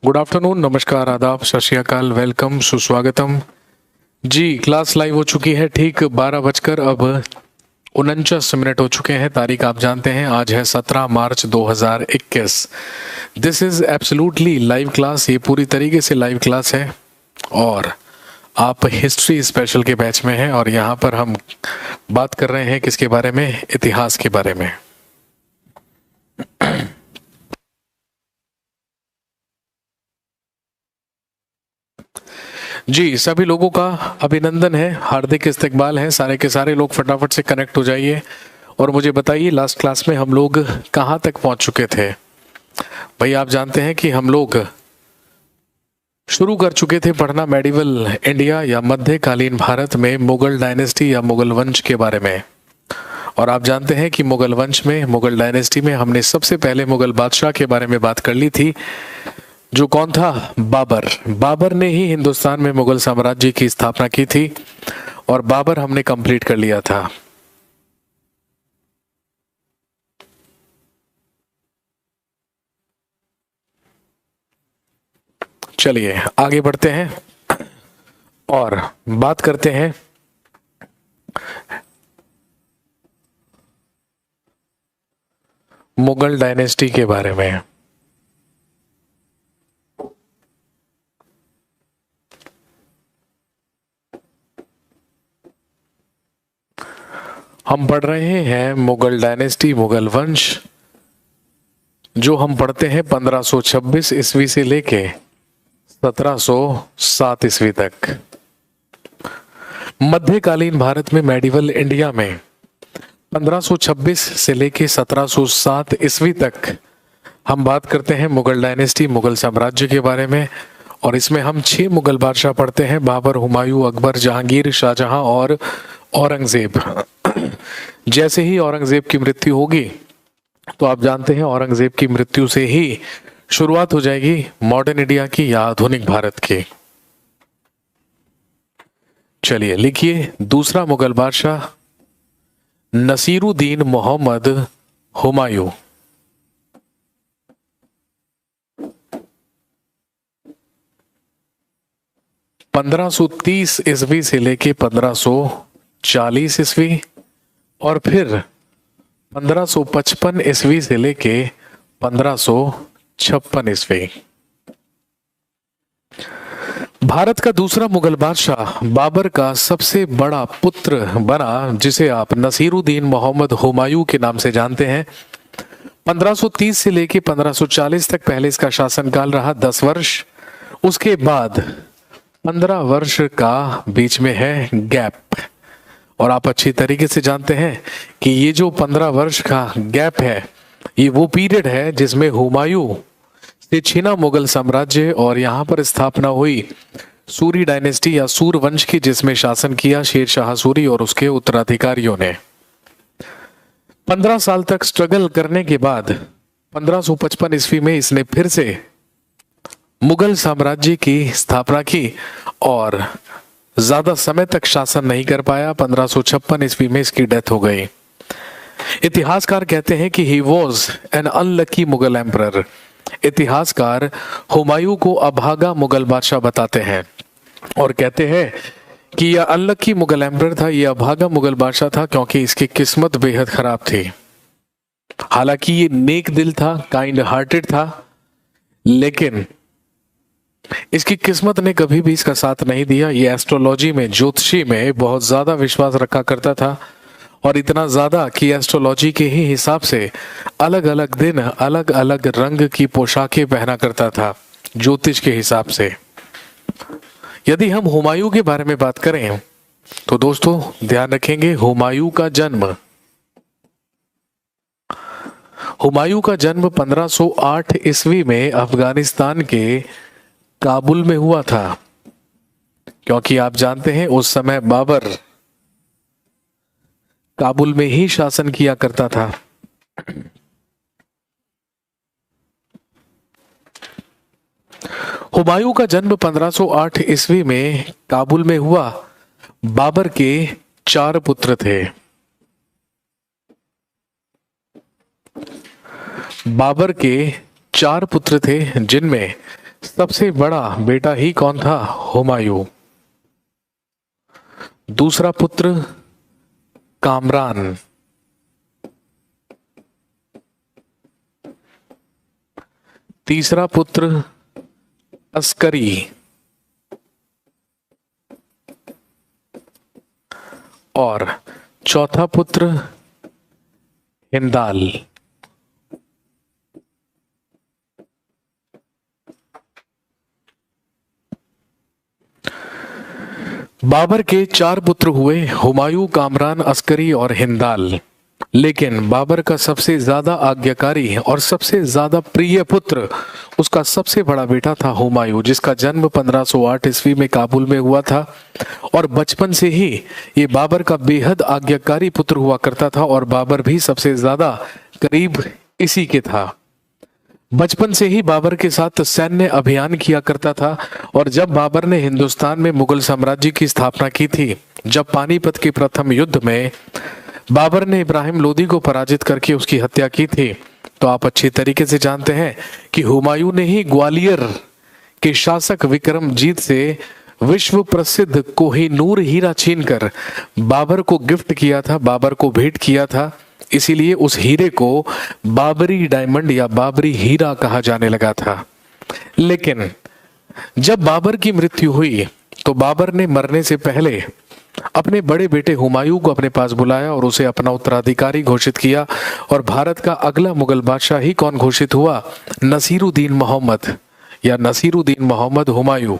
Good afternoon, नमस्कार, आदाब, सत श्री अकाल, वेलकम, सुस्वागतम। जी, क्लास लाइव हो चुकी है। ठीक 12 बजकर अब 49 मिनट हो चुके हैं। तारीख आप जानते हैं, आज है 17 मार्च 2021। This is absolutely live class. ये पूरी तरीके से लाइव क्लास है और आप हिस्ट्री स्पेशल के बैच में हैं और यहाँ पर हम बात कर रहे हैं किसके बारे में? इतिहास के बारे में। जी, सभी लोगों का अभिनंदन है, हार्दिक इस्तकबाल है। सारे के सारे लोग फटाफट से कनेक्ट हो जाइए और मुझे बताइए लास्ट क्लास में हम लोग कहाँ तक पहुंच चुके थे। भाई आप जानते हैं कि हम लोग शुरू कर चुके थे पढ़ना मेडिवल इंडिया या मध्यकालीन भारत में मुगल डायनेस्टी या मुगल वंश के बारे में। और आप जानते हैं कि मुगल वंश में, मुगल डायनेस्टी में हमने सबसे पहले मुगल बादशाह के बारे में बात कर ली थी, जो कौन था? बाबर। बाबर ने ही हिंदुस्तान में मुगल साम्राज्य की स्थापना की थी और बाबर हमने कंप्लीट कर लिया था। चलिए आगे बढ़ते हैं और बात करते हैं मुगल डायनेस्टी के बारे में। हम पढ़ रहे हैं मुगल डायनेस्टी, मुगल वंश, जो हम पढ़ते हैं 1526 ईस्वी से लेके 1707 ईस्वी तक। मध्यकालीन भारत में, मेडिवल इंडिया में 1526 से लेके 1707 ईस्वी तक हम बात करते हैं मुगल डायनेस्टी, मुगल साम्राज्य के बारे में। और इसमें हम 6 मुगल बादशाह पढ़ते हैं: बाबर, हुमायूं, अकबर, जहांगीर, शाहजहां और औरंगजेब। जैसे ही औरंगजेब की मृत्यु होगी तो आप जानते हैं औरंगजेब की मृत्यु से ही शुरुआत हो जाएगी मॉडर्न इंडिया की या आधुनिक भारत की। चलिए लिखिए, दूसरा मुगल बादशाह नसीरुद्दीन मोहम्मद हुमायूं। पंद्रह सौ 30 ईस्वी से लेके 1540 ईस्वी और फिर 1555 ईस्वी से लेके 1556 ईस्वी। भारत का दूसरा मुगल बादशाह बाबर का सबसे बड़ा पुत्र बना, जिसे आप नसीरुद्दीन मोहम्मद हुमायूं के नाम से जानते हैं। 1530 से लेके 1540 तक पहले इसका शासनकाल रहा 10 वर्ष। उसके बाद 15 वर्ष का बीच में है गैप। और आप अच्छी तरीके से जानते हैं कि ये जो 15 वर्ष का गैप है, ये वो पीरियड है जिसमें हुमायूं से छिना मुगल साम्राज्य और यहाँ पर स्थापना हुई सूरी डायनेस्टी या सूर वंश की, जिसमें शासन किया शेर शाह सूरी और उसके उत्तराधिकारियों ने। 15 साल तक स्ट्रगल करने के बाद 1555 ईस्वी में इसने फिर से मुगल साम्राज्य की स्थापना की और ज्यादा समय तक शासन नहीं कर पाया। 1556 ईस्वी में इसकी डेथ हो गई। इतिहासकार कहते हैं कि he was an unlucky Mughal emperor. इतिहासकार हुमायूं को अभागा मुगल बादशाह बताते हैं और कहते हैं कि यह अनलकी मुगल एम्परर था, यह अभागा मुगल बादशाह था क्योंकि इसकी किस्मत बेहद खराब थी। हालांकि ये नेक दिल था, काइंड हार्टेड था, लेकिन इसकी किस्मत ने कभी भी इसका साथ नहीं दिया। ये एस्ट्रोलॉजी में, ज्योतिषी में बहुत ज्यादा विश्वास रखा करता था और इतना ज्यादा कि एस्ट्रोलॉजी के ही हिसाब से अलग अलग दिन अलग अलग रंग की पोशाकें पहना करता था, ज्योतिष के हिसाब से। यदि हम हुमायूं के बारे में बात करें तो दोस्तों ध्यान रखेंगे, हुमायूं का जन्म 1508 ईस्वी में अफगानिस्तान के काबुल में हुआ था, क्योंकि आप जानते हैं उस समय बाबर काबुल में ही शासन किया करता था। हुमायूं का जन्म 1508 ईस्वी में काबुल में हुआ। बाबर के 4 पुत्र थे। बाबर के 4 पुत्र थे, जिनमें सबसे बड़ा बेटा ही कौन था? हुमायूं। दूसरा पुत्र कामरान। तीसरा पुत्र अस्करी। और चौथा पुत्र हिंदाल। बाबर के 4 पुत्र हुए, हुमायूं, कामरान, अस्करी और हिंदाल। लेकिन बाबर का सबसे ज्यादा आज्ञाकारी और सबसे ज्यादा प्रिय पुत्र उसका सबसे बड़ा बेटा था हुमायूं, जिसका जन्म 1508 ईस्वी में काबुल में हुआ था। और बचपन से ही ये बाबर का बेहद आज्ञाकारी पुत्र हुआ करता था और बाबर भी सबसे ज्यादा करीब इसी के था। बचपन से ही बाबर के साथ सैन्य अभियान किया करता था। और जब बाबर ने हिंदुस्तान में मुगल साम्राज्य की स्थापना की थी, जब पानीपत के प्रथम युद्ध में बाबर ने इब्राहिम लोदी को पराजित करके उसकी हत्या की थी, तो आप अच्छी तरीके से जानते हैं कि हुमायूं ने ही ग्वालियर के शासक विक्रमजीत से विश्व प्रसिद्ध कोहिनूर हीरा छीनकर बाबर को गिफ्ट किया था, बाबर को भेंट किया था। इसीलिए उस हीरे को बाबरी डायमंड या बाबरी हीरा कहा जाने लगा था। लेकिन जब बाबर की मृत्यु हुई तो बाबर ने मरने से पहले अपने बड़े बेटे हुमायूं को अपने पास बुलाया और उसे अपना उत्तराधिकारी घोषित किया। और भारत का अगला मुगल बादशाह ही कौन घोषित हुआ? नसीरुद्दीन मोहम्मद या नसीरुद्दीन मोहम्मद हुमायूं।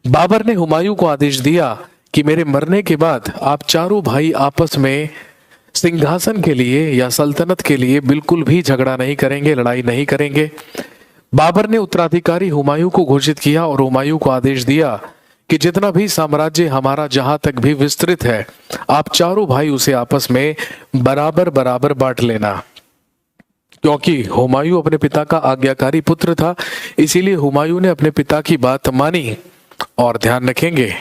बाबर ने हुमायूं को आदेश दिया कि मेरे मरने के बाद आप चारों भाई आपस में सिंहासन के लिए या सल्तनत के लिए बिल्कुल भी झगड़ा नहीं करेंगे, लड़ाई नहीं करेंगे। बाबर ने उत्तराधिकारी हुमायूं को घोषित किया और हुमायूं को आदेश दिया कि जितना भी साम्राज्य हमारा जहां तक भी विस्तृत है, आप चारों भाई उसे आपस में बराबर बराबर बांट लेना। क्योंकि हुमायूं अपने पिता का आज्ञाकारी पुत्र था, इसीलिए हुमायूं ने अपने पिता की बात मानी। और ध्यान रखेंगे,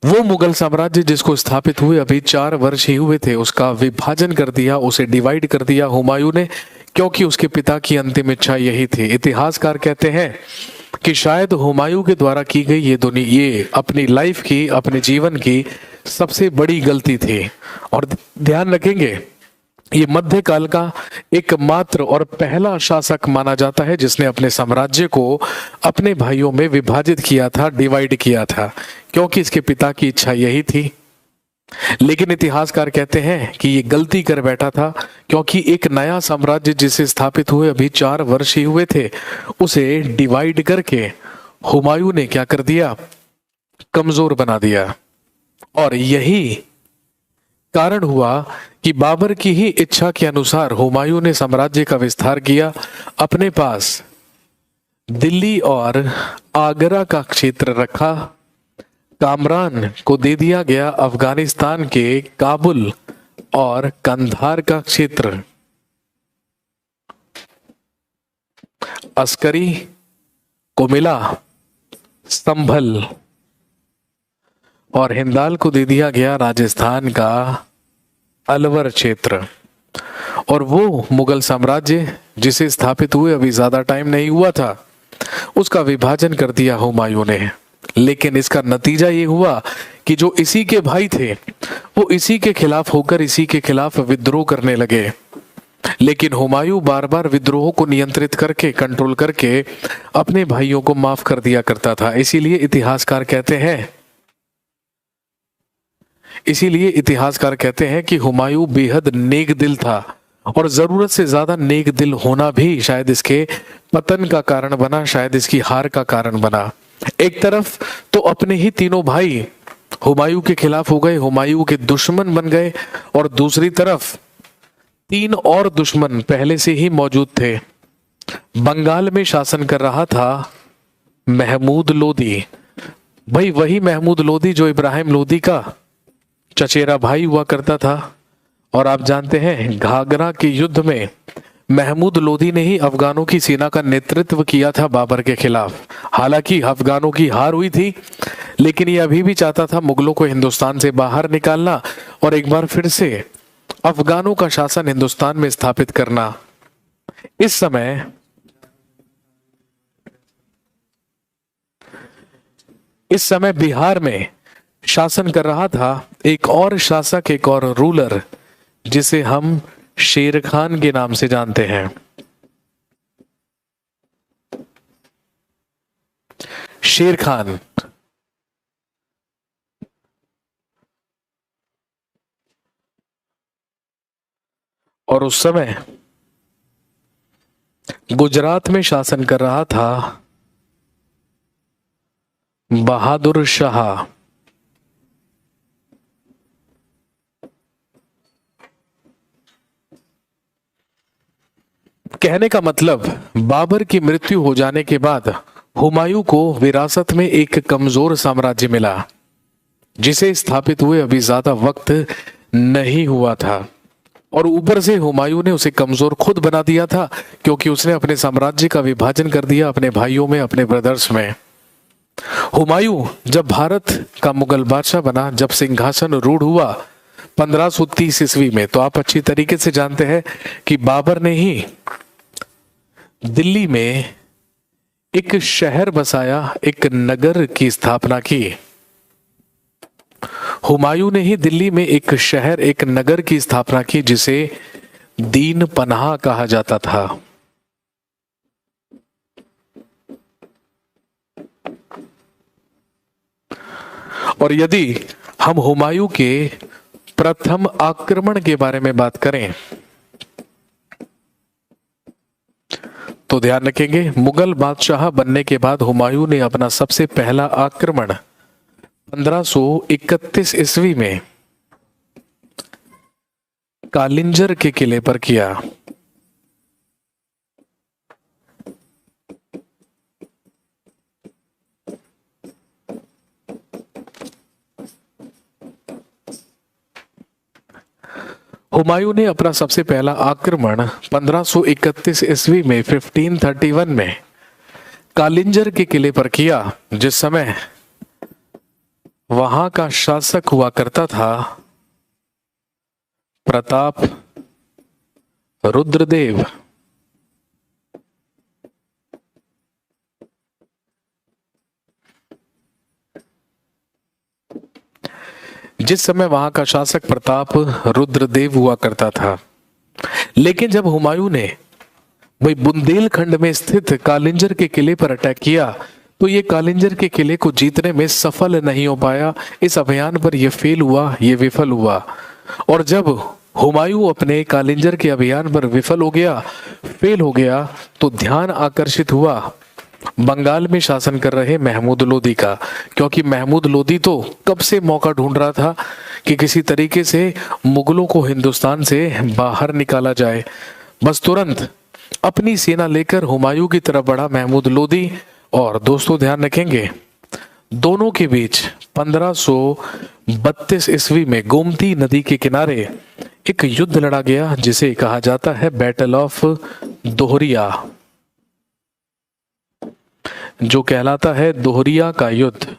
वो मुगल साम्राज्य जिसको स्थापित हुए अभी 4 वर्ष ही हुए थे, उसका विभाजन कर दिया, उसे डिवाइड कर दिया हुमायूं ने, क्योंकि उसके पिता की अंतिम इच्छा यही थी। इतिहासकार कहते हैं कि शायद हुमायूं के द्वारा की गई ये अपनी लाइफ की, अपने जीवन की सबसे बड़ी गलती थी। और ध्यान रखेंगे, ये मध्यकाल का एकमात्र और पहला शासक माना जाता है जिसने अपने साम्राज्य को अपने भाइयों में विभाजित किया था, डिवाइड किया था, क्योंकि इसके पिता की इच्छा यही थी। लेकिन इतिहासकार कहते हैं कि ये गलती कर बैठा था, क्योंकि एक नया साम्राज्य जिसे स्थापित हुए अभी 4 वर्ष ही हुए थे, उसे डिवाइड करके हुमायूं ने क्या कर दिया? कमजोर बना दिया। और यही कारण हुआ कि बाबर की ही इच्छा के अनुसार हुमायूं ने साम्राज्य का विस्तार किया। अपने पास दिल्ली और आगरा का क्षेत्र रखा, कामरान को दे दिया गया अफगानिस्तान के काबुल और कंधार का क्षेत्र, अस्करी को मिला संभल, और हिंदाल को दे दिया गया राजस्थान का अलवर क्षेत्र। और वो मुगल साम्राज्य जिसे स्थापित हुए अभी ज्यादा टाइम नहीं हुआ था, उसका विभाजन कर दिया हुमायूं ने। लेकिन इसका नतीजा ये हुआ कि जो इसी के भाई थे वो इसी के खिलाफ होकर इसी के खिलाफ विद्रोह करने लगे। लेकिन हुमायूं बार बार विद्रोह को नियंत्रित करके, कंट्रोल करके अपने भाइयों को माफ कर दिया करता था। इसीलिए इतिहासकार कहते हैं कि हुमायूं बेहद नेक दिल था, और जरूरत से ज्यादा नेक दिल होना भी शायद इसके पतन का कारण बना, शायद इसकी हार का कारण बना। एक तरफ तो अपने ही तीनों भाई हुमायूं के खिलाफ हो गए, हुमायूं के दुश्मन बन गए, और दूसरी तरफ 3 और दुश्मन पहले से ही मौजूद थे। बंगाल में शासन कर रहा था महमूद लोदी, भाई वही महमूद लोदी जो इब्राहिम लोदी का चचेरा भाई हुआ करता था। और आप जानते हैं, घाघरा के युद्ध में महमूद लोदी ने ही अफगानों की सेना का नेतृत्व किया था बाबर के खिलाफ। हालांकि अफगानों की हार हुई थी, लेकिन ये अभी भी चाहता था मुगलों को हिंदुस्तान से बाहर निकालना और एक बार फिर से अफगानों का शासन हिंदुस्तान में स्थापित करना। इस समय इस समय बिहार में शासन कर रहा था एक और शासक, एक और रूलर, जिसे हम शेर खान के नाम से जानते हैं। शेर खान। और उस समय गुजरात में शासन कर रहा था बहादुर शाह। कहने का मतलब, बाबर की मृत्यु हो जाने के बाद हुमायूं को विरासत में एक कमजोर साम्राज्य मिला, जिसे स्थापित हुए अभी ज्यादा वक्त नहीं हुआ था। और ऊपर से हुमायूं ने उसे कमजोर खुद बना दिया था, क्योंकि उसने अपने साम्राज्य का विभाजन कर दिया अपने भाइयों में, अपने ब्रदर्स में। हुमायूं जब भारत का मुगल बादशाह बना, जब सिंहासन रूढ़ हुआ 1530 ईस्वी में, तो आप अच्छी तरीके से जानते हैं कि बाबर ने ही दिल्ली में एक शहर बसाया, एक नगर की स्थापना की। हुमायूं ने ही दिल्ली में एक शहर, एक नगर की स्थापना की, जिसे दीन पनाह कहा जाता था। और यदि हम हुमायूं के प्रथम आक्रमण के बारे में बात करें तो ध्यान रखेंगे, मुगल बादशाह बनने के बाद हुमायूं ने अपना सबसे पहला आक्रमण 1531 ईस्वी में कालिंजर के किले पर किया। हुमायूं ने अपना सबसे पहला आक्रमण 1531 ईस्वी में 1531 में कालिंजर के किले पर किया, जिस समय वहां का शासक हुआ करता था प्रताप रुद्रदेव। जिस समय वहां का शासक प्रताप रुद्रदेव हुआ करता था। लेकिन जब हुमायूं ने वही बुंदेलखंड में स्थित कालिंजर के किले पर अटैक किया, तो ये कालिंजर के किले को जीतने में सफल नहीं हो पाया। इस अभियान पर यह फेल हुआ, ये विफल हुआ। और जब हुमायूं अपने कालिंजर के अभियान पर विफल हो गया, फेल हो गया, तो ध्यान आकर्षित हुआ बंगाल में शासन कर रहे महमूद लोदी का, क्योंकि महमूद लोदी तो कब से मौका ढूंढ रहा था कि किसी तरीके से मुगलों को हिंदुस्तान से बाहर निकाला जाए। बस तुरंत अपनी सेना लेकर हुमायूं की तरफ बढ़ा महमूद लोदी। और दोस्तों ध्यान रखेंगे, दोनों के बीच 1532 ईस्वी में गोमती नदी के किनारे एक युद्ध लड़ा गया, जिसे कहा जाता है बैटल ऑफ दोहरिया, जो कहलाता है दोहरिया का युद्ध।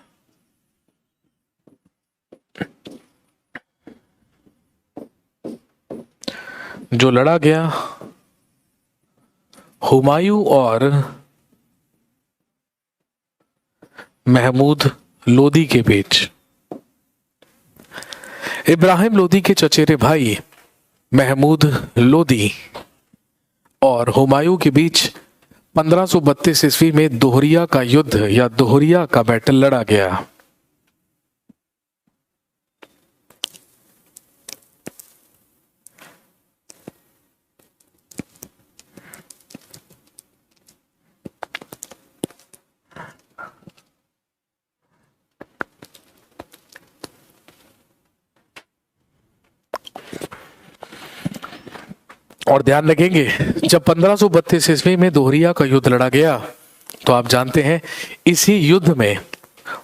जो लड़ा गया हुमायूं और महमूद लोदी के बीच। इब्राहिम लोदी के चचेरे भाई महमूद लोदी और हुमायूं के बीच 1532 ईस्वी में दोहरिया का युद्ध या दोहरिया का बैटल लड़ा गया। और ध्यान रखेंगे, जब 1532 ईस्वी में दोहरिया का युद्ध लड़ा गया, तो आप जानते हैं इसी युद्ध में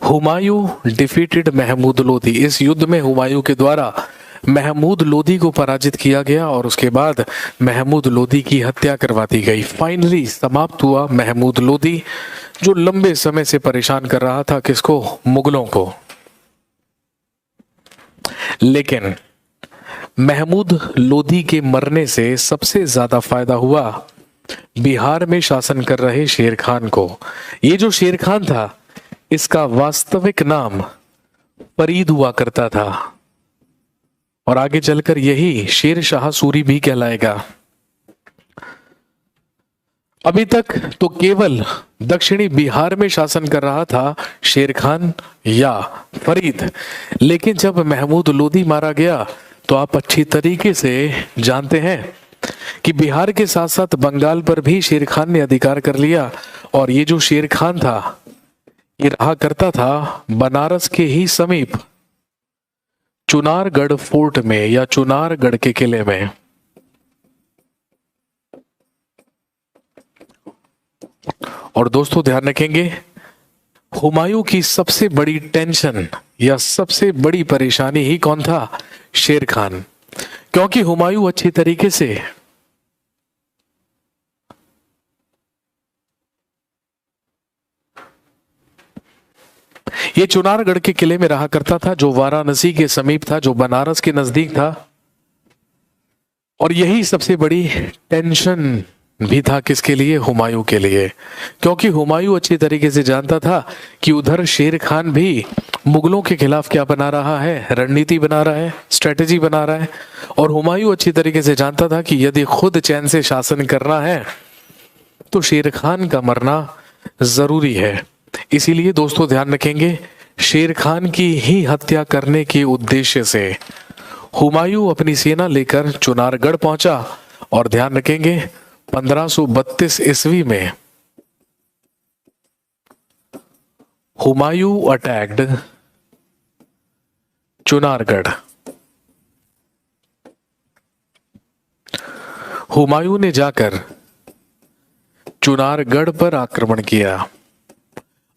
हुमायूं डिफीटेड महमूद लोदी। इस युद्ध में हुमायूं के द्वारा महमूद लोदी को पराजित किया गया और उसके बाद महमूद लोदी की हत्या करवा दी गई। फाइनली समाप्त हुआ महमूद लोदी, जो लंबे समय से परेशान कर रहा था किसको? मुगलों को। लेकिन महमूद लोदी के मरने से सबसे ज्यादा फायदा हुआ बिहार में शासन कर रहे शेर खान को। ये जो शेर खान था, इसका वास्तविक नाम फरीद हुआ करता था और आगे चलकर यही शेर शाह सूरी भी कहलाएगा। अभी तक तो केवल दक्षिणी बिहार में शासन कर रहा था शेर खान या फरीद, लेकिन जब महमूद लोदी मारा गया तो आप अच्छी तरीके से जानते हैं कि बिहार के साथ साथ बंगाल पर भी शेर खान ने अधिकार कर लिया। और ये जो शेर खान था ये रहा करता था बनारस के ही समीप चुनारगढ़ फोर्ट में या चुनारगढ़ के किले में। और दोस्तों ध्यान रखेंगे, हुमायूं की सबसे बड़ी टेंशन या सबसे बड़ी परेशानी ही कौन था? शेर खान। क्योंकि हुमायूं अच्छी तरीके से ये चुनारगढ़ के किले में रहा करता था जो वाराणसी के समीप था, जो बनारस के नजदीक था। और यही सबसे बड़ी टेंशन भी था किसके लिए? हुमायूं के लिए। क्योंकि हुमायूं अच्छी तरीके से जानता था कि उधर शेर खान भी मुगलों के खिलाफ क्या बना रहा है? रणनीति बना रहा है, स्ट्रेटेजी बना रहा है। और हुमायूं अच्छी तरीके से जानता था कि यदि खुद चैन से शासन करना है तो शेर खान का मरना जरूरी है। इसीलिए दोस्तों ध्यान रखेंगे, शेर खान की ही हत्या करने के उद्देश्य से हुमायूं अपनी सेना लेकर चुनारगढ़ पहुंचा। और ध्यान रखेंगे 1532 ईस्वी में हुमायूं अटैक्ड चुनारगढ़। हुमायूं ने जाकर चुनारगढ़ पर आक्रमण किया।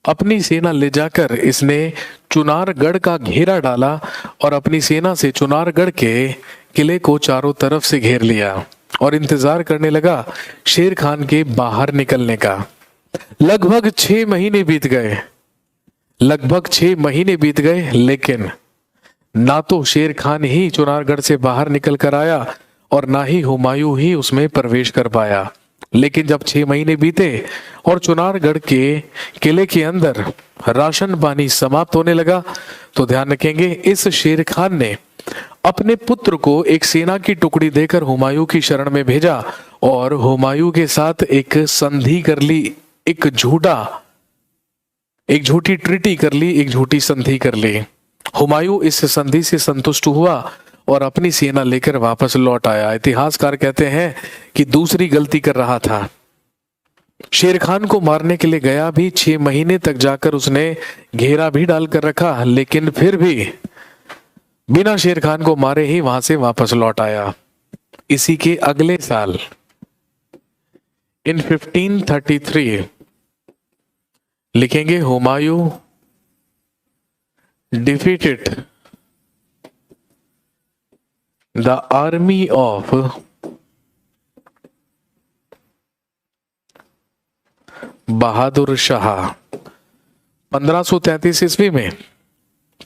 अपनी सेना ले जाकर इसने चुनारगढ़ का घेरा डाला और अपनी सेना से चुनारगढ़ के किले को चारों तरफ से घेर लिया और इंतजार करने लगा शेर खान के बाहर निकलने का। लगभग 6 महीने बीत गए, लगभग 6 महीने बीत गए, लेकिन ना तो शेर खान ही चुनारगढ़ से बाहर निकल कर आया और ना ही हुमायूं ही उसमें प्रवेश कर पाया। लेकिन जब 6 महीने बीते और चुनारगढ़ के किले के अंदर राशन पानी समाप्त होने लगा तो ध्यान रखेंगे, इस शेर खान ने अपने पुत्र को एक सेना की टुकड़ी देकर हुमायूं की शरण में भेजा और हुमायूं के साथ एक संधि कर ली, एक झूठी ट्रीटी कर ली, एक झूठी संधि कर ली। हुमायूं इस संधि से संतुष्ट हुआ और अपनी सेना लेकर वापस लौट आया। इतिहासकार कहते हैं कि दूसरी गलती कर रहा था। शेर खान को मारने के लिए गया भी, 6 महीने तक जाकर उसने घेरा भी डालकर रखा, लेकिन फिर भी बिना शेर खान को मारे ही वहां से वापस लौट आया। इसी के अगले साल इन 1533 लिखेंगे, Humayun defeated the army of Bahadur Shah. 1533 ईस्वी में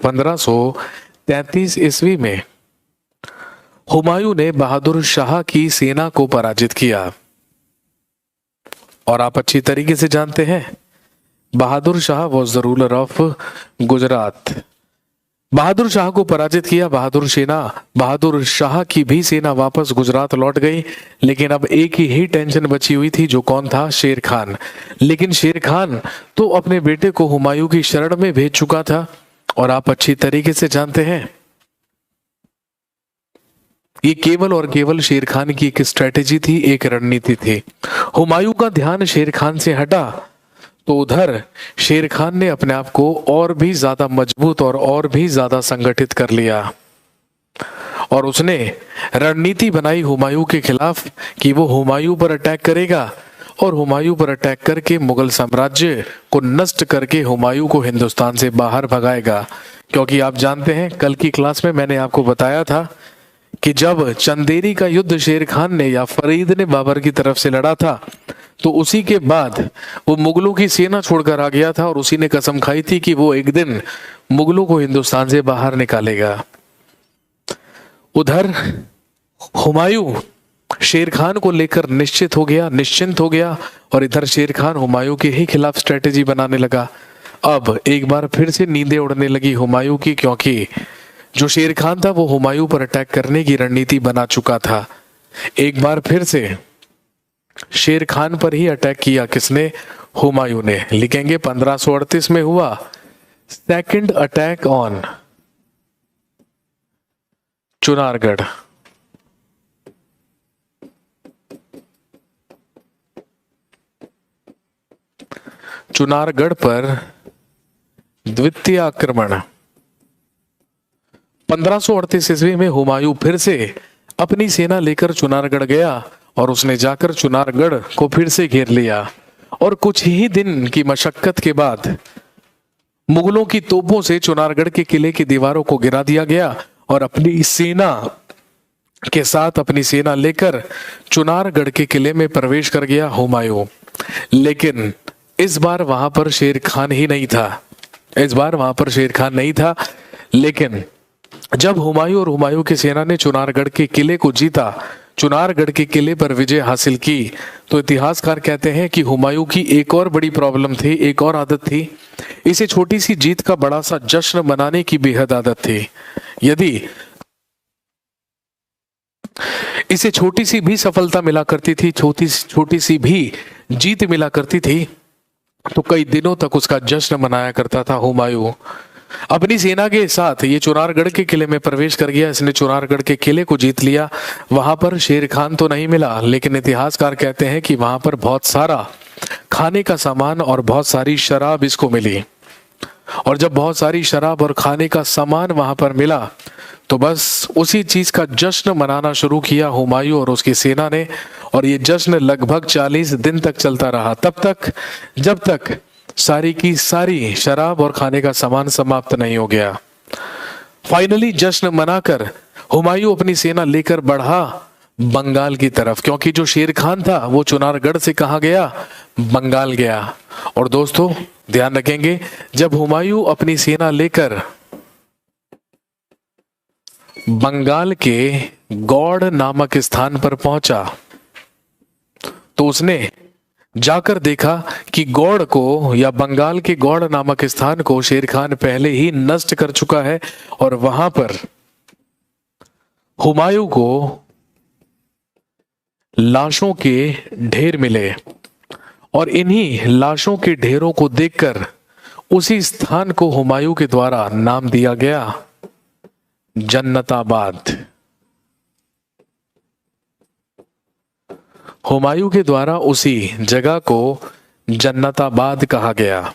1533 ईस्वी में हुमायूं ने बहादुर शाह की सेना को पराजित किया। और आप अच्छी तरीके से जानते हैं, Bahadur Shah was the ruler of Gujarat. Bahadur Shah को पराजित किया। बहादुर शाह की भी सेना वापस गुजरात लौट गई। लेकिन अब एक ही टेंशन बची हुई थी, जो कौन था? शेर खान। लेकिन शेर खान तो अपने बेटे को हुमायूं की शरण में भेज चुका था। और आप अच्छी तरीके से जानते हैं, ये केवल और केवल शेर खान की एक स्ट्रेटेजी थी, एक रणनीति थी। हुमायूं का ध्यान शेर खान से हटा तो उधर शेर खान ने अपने आप को और भी ज्यादा मजबूत और भी ज्यादा संगठित कर लिया। और उसने रणनीति बनाई हुमायूं के खिलाफ कि वो हुमायूं पर अटैक करेगा और हुमायूं पर अटैक करके मुगल साम्राज्य को नष्ट करके हुमायूं को हिंदुस्तान से बाहर भगाएगा। क्योंकि आप जानते हैं, कल की क्लास में मैंने आपको बताया था कि जब चंदेरी का युद्ध शेर खान ने या फरीद ने बाबर की तरफ से लड़ा था, तो उसी के बाद वो मुगलों की सेना छोड़कर आ गया था और उसी ने कसम खाई थी कि वो एक दिन मुगलों को हिंदुस्तान से बाहर निकालेगा। उधर हुमायूं शेर खान को लेकर निश्चिंत हो गया और इधर शेर खान हुमायूं के ही खिलाफ स्ट्रेटेजी बनाने लगा। अब एक बार फिर से नींदें उड़ने लगी हुमायूं की, क्योंकि जो शेर खान था वो हुमायूं पर अटैक करने की रणनीति बना चुका था। एक बार फिर से शेर खान पर ही अटैक किया किसने? हुमायूं ने। लिखेंगे 1538 में हुआ second attack on Chunargarh. Chunargarh पर द्वितीय आक्रमण। 1538 ईस्वी में हुमायूं फिर से अपनी सेना लेकर चुनारगढ़ गया और उसने जाकर चुनारगढ़ को फिर से घेर लिया और कुछ ही दिन की मशक्कत के बाद मुगलों की तोपों से चुनारगढ़ के किले की दीवारों को गिरा दिया गया और अपनी सेना के साथ अपनी सेना लेकर चुनारगढ़ के किले में प्रवेश कर गया हुमायूं। लेकिन इस बार वहां पर शेर खान ही नहीं था। इस बार वहां पर शेर खान नहीं था। लेकिन जब हुमायूं और हुमायूं की सेना ने चुनारगढ़ के किले को जीता, चुनारगढ़ के किले पर विजय हासिल की, तो इतिहासकार कहते हैं कि हुमायूं की एक और बड़ी प्रॉब्लम थी, एक और आदत थी। इसे छोटी सी जीत का बड़ा सा जश्न मनाने की बेहद आदत थी। यदि इसे छोटी सी भी सफलता मिला करती थी, छोटी सी भी जीत मिला करती थी, तो कई दिनों तक उसका जश्न मनाया करता था हुमायूं। अपनी सेना के साथ ये चुनारगढ़ के किले में प्रवेश कर गया। इसने चुनारगढ़ के किले को जीत लिया। वहां पर शेर खान तो नहीं मिला, लेकिन इतिहासकार कहते हैं कि वहां पर बहुत सारा खाने का सामान और बहुत सारी शराब इसको मिली। और जब बहुत सारी शराब और खाने का सामान वहां पर मिला, तो बस उसी चीज का जश्न मनाना शुरू किया हुमायूं और उसकी सेना ने। और ये जश्न लगभग 40 दिन तक चलता रहा, तब तक जब तक सारी की सारी शराब और खाने का सामान समाप्त नहीं हो गया। फाइनली जश्न मनाकर हुमायूं अपनी सेना लेकर बढ़ा बंगाल की तरफ, क्योंकि जो शेर खान था वो चुनारगढ़ से कहा गया? बंगाल गया। और दोस्तों ध्यान रखेंगे, जब हुमायूं अपनी सेना लेकर बंगाल के गौड़ नामक स्थान पर पहुंचा, तो उसने जाकर देखा कि गौड़ को या बंगाल के गौड़ नामक स्थान को शेर खान पहले ही नष्ट कर चुका है। और वहां पर हुमायूं को लाशों के ढेर मिले और इन्हीं लाशों के ढेरों को देखकर उसी स्थान को हुमायूं के द्वारा नाम दिया गया जन्नताबाद। हुमायूं के द्वारा उसी जगह को जन्नताबाद कहा गया।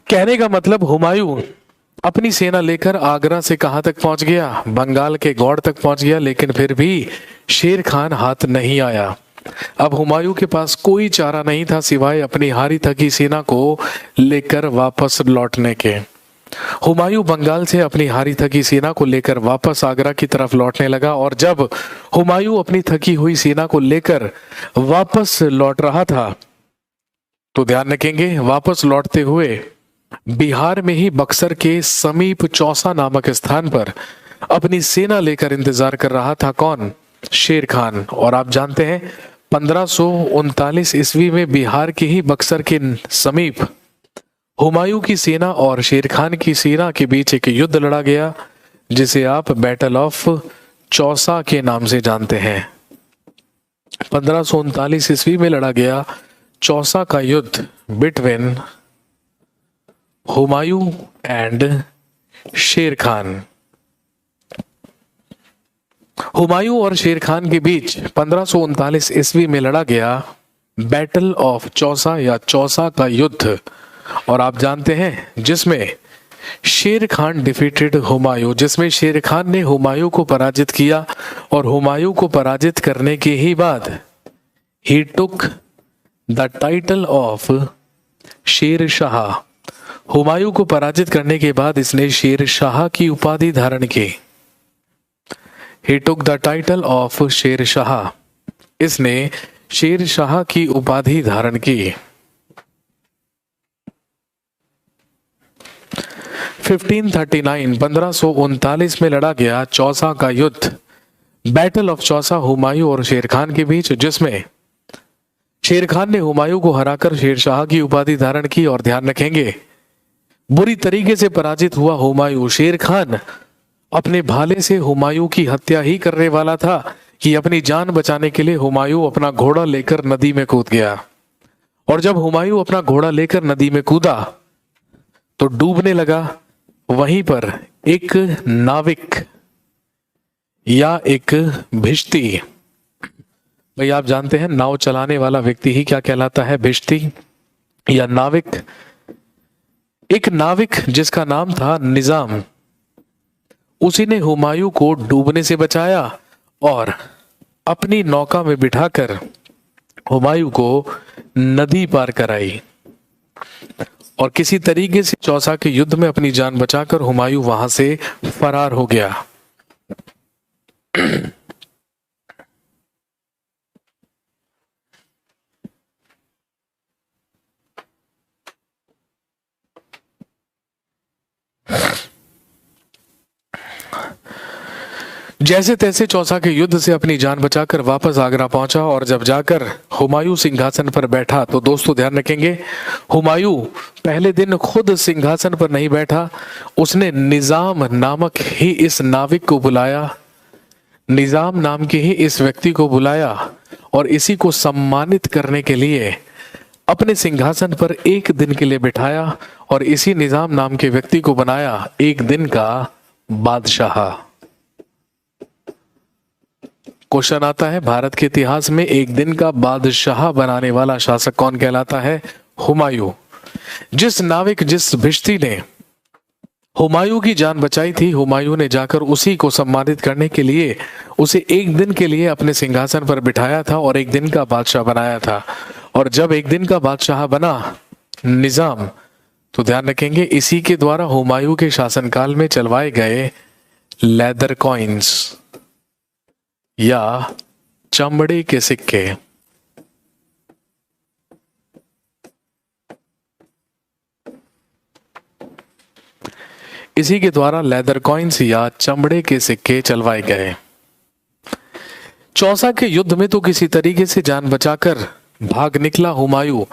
कहने का मतलब हुमायूं अपनी सेना लेकर आगरा से कहां तक पहुंच गया? बंगाल के गौड़ तक पहुंच गया, लेकिन फिर भी शेर खान हाथ नहीं आया। अब हुमायूं के पास कोई चारा नहीं था सिवाय अपनी हारी थकी सेना को लेकर वापस लौटने के। हुमायूं बंगाल से अपनी हारी थकी सेना को लेकर वापस आगरा की तरफ लौटने लगा। और जब हुमायूं अपनी थकी हुई सेना को लेकर वापस लौट रहा था, तो ध्यान रखेंगे, वापस लौटते हुए बिहार में ही बक्सर के समीप चौसा नामक स्थान पर अपनी सेना लेकर इंतजार कर रहा था कौन? शेर खान। और आप जानते हैं 1539 ईस्वी में बिहार के ही बक्सर के समीप हुमायूं की सेना और शेर खान की सेना के बीच एक युद्ध लड़ा गया, जिसे आप बैटल ऑफ चौसा के नाम से जानते हैं। 1539 ईस्वी में लड़ा गया चौसा का युद्ध बिटवीन हुमायूं एंड शेर खान। हुमायूं और शेर खान के बीच 1539 ईस्वी में लड़ा गया बैटल ऑफ चौसा या चौसा का युद्ध। और आप जानते हैं जिसमें शेर खान डिफीटेड हुमायूं, जिसमें शेर खान ने हुमायूं को पराजित किया। और हुमायूं को पराजित करने के ही बाद ही took the title of Sher Shah. Humayun को पराजित करने के बाद इसने शेर शाह की उपाधि धारण की। ही took the title of Sher Shah. इसने शेर शाह की उपाधि धारण की। 1539 1539 में लड़ा गया चौसा का युद्ध, बैटल ऑफ चौसा, हुमायूं और शेर खान के बीच, जिसमें शेर खान ने हुमायूं को हराकर शेरशाह की उपाधि धारण की। और ध्यान रखेंगे, बुरी तरीके से पराजित हुआ हुमायूं। शेर खान अपने भाले से हुमायूं की हत्या ही करने वाला था कि अपनी जान बचाने के लिए हुमायूं अपना घोड़ा लेकर नदी में कूद गया। और जब हुमायूं अपना घोड़ा लेकर नदी में कूदा तो डूबने लगा। वहीं पर एक नाविक या एक भिश्ती, भाई आप जानते हैं नाव चलाने वाला व्यक्ति ही क्या कहलाता है, भिश्ती या नाविक। एक नाविक जिसका नाम था निजाम, उसी ने हुमायूं को डूबने से बचाया और अपनी नौका में बिठाकर हुमायूं को नदी पार कराई। और किसी तरीके से चौसा के युद्ध में अपनी जान बचाकर हुमायूं वहां से फरार हो गया। जैसे तैसे चौसा के युद्ध से अपनी जान बचाकर वापस आगरा पहुंचा। और जब जाकर हुमायूं सिंहासन पर बैठा तो दोस्तों ध्यान रखेंगे, हुमायूं पहले दिन खुद सिंहासन पर नहीं बैठा, उसने निजाम नामक ही इस नाविक को बुलाया, निजाम नाम के ही इस व्यक्ति को बुलाया और इसी को सम्मानित करने के लिए अपने सिंहासन पर एक दिन के लिए बिठाया और इसी निजाम नाम के व्यक्ति को बनाया एक दिन का बादशाह। क्वेश्चन आता है, भारत के इतिहास में एक दिन का बादशाह बनाने वाला शासक कौन कहलाता है? हुमायूं। जिस नाविक, जिस भिश्ती ने हुमायूं की जान बचाई थी, हुमायूं ने जाकर उसी को सम्मानित करने के लिए उसे एक दिन के लिए अपने सिंहासन पर बिठाया था और एक दिन का बादशाह बनाया था। और जब एक दिन का बादशाह बना निजाम, तो ध्यान रखेंगे इसी के द्वारा हुमायूं के शासनकाल में चलवाए गए लेदर कॉइन्स या चमड़े के सिक्के, इसी के द्वारा लेदर कॉइन्स या चमड़े के सिक्के चलवाए गए। चौसा के युद्ध में तो किसी तरीके से जान बचाकर भाग निकला हुमायूं,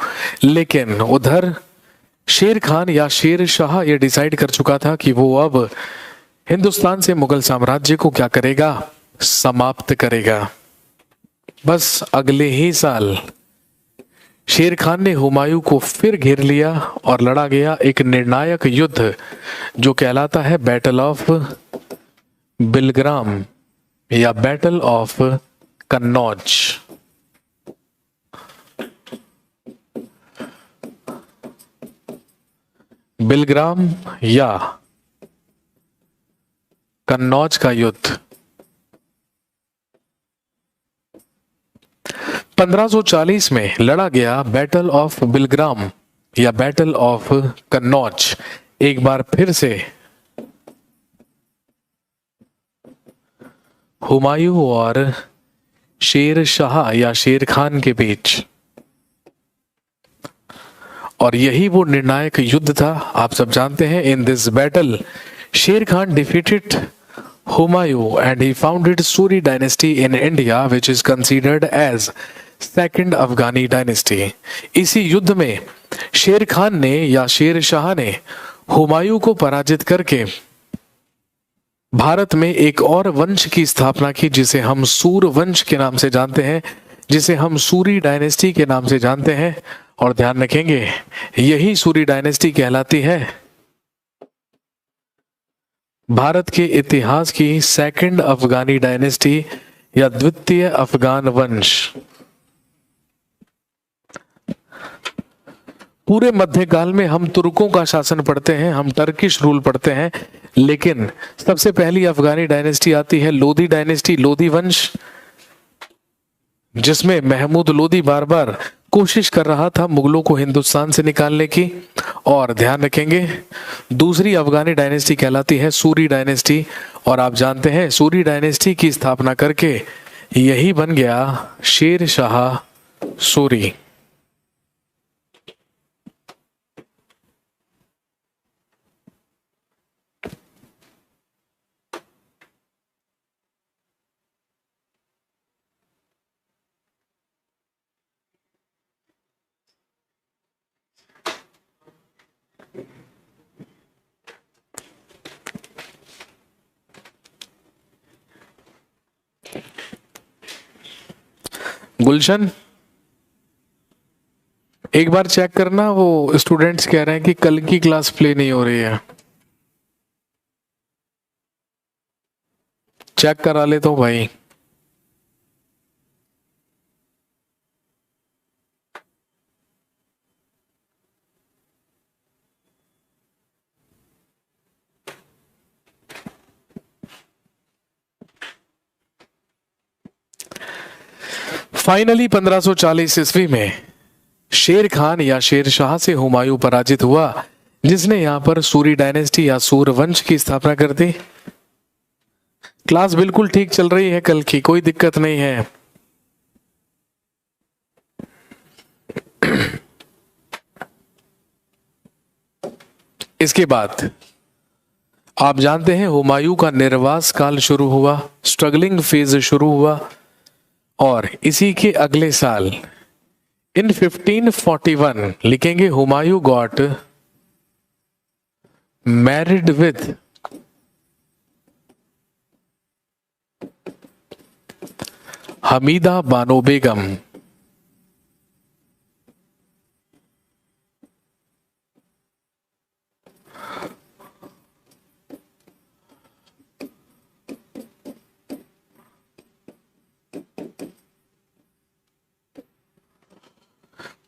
लेकिन उधर शेर खान या शेर शाह यह डिसाइड कर चुका था कि वो अब हिंदुस्तान से मुगल साम्राज्य को क्या करेगा? समाप्त करेगा। बस अगले ही साल शेर खान ने हुमायूं को फिर घेर लिया और लड़ा गया एक निर्णायक युद्ध जो कहलाता है बैटल ऑफ बिलग्राम या बैटल ऑफ कन्नौज। बिलग्राम या कन्नौज का युद्ध 1540 में लड़ा गया बैटल ऑफ बिलग्राम या बैटल ऑफ कन्नौज। एक बार फिर से हुमायूं और शेर शाह या शेर खान के बीच, और यही वो निर्णायक युद्ध था। आप सब जानते हैं, इन दिस बैटल शेर Khan defeated Humayun and he founded Suri dynasty in India which is considered as second Afghani dynasty। इसी युद्ध में शेर खान ने या शेर शाह ने हुमायूं को पराजित करके भारत में एक और वंश की स्थापना की जिसे हम सूर वंश के नाम से जानते हैं, जिसे हम सूरी डायनेस्टी के नाम से जानते हैं। और ध्यान रखेंगे यही सूरी डायनेस्टी कहलाती है भारत के इतिहास की सेकंड अफगानी डायनेस्टी या द्वितीय अफगान वंश। पूरे मध्यकाल में हम तुर्कों का शासन पढ़ते हैं, हम टर्किश रूल पढ़ते हैं, लेकिन सबसे पहली अफगानी डायनेस्टी आती है लोधी डायनेस्टी, लोधी वंश, जिसमें महमूद लोधी बार बार कोशिश कर रहा था मुगलों को हिंदुस्तान से निकालने की। और ध्यान रखेंगे दूसरी अफगानी डायनेस्टी कहलाती है सूरी डायनेस्टी। और आप जानते हैं सूरी डायनेस्टी की स्थापना करके यही बन गया शेर शाह सूरी। गुलशन, एक बार चेक करना, वो स्टूडेंट्स कह रहे हैं कि कल की क्लास प्ले नहीं हो रही है। चेक करा ले तो भाई। फाइनली 1540 ईस्वी में शेर खान या शेर शाह से हुमायूं पराजित हुआ, जिसने यहां पर सूरी डायनेस्टी या सूर्यवंश की स्थापना कर दी। क्लास बिल्कुल ठीक चल रही है, कल की कोई दिक्कत नहीं है। इसके बाद आप जानते हैं हुमायूं का निर्वास काल शुरू हुआ, स्ट्रगलिंग फेज शुरू हुआ, और इसी के अगले साल इन 1541 लिखेंगे Humayun got married with Hamida Bano Begum.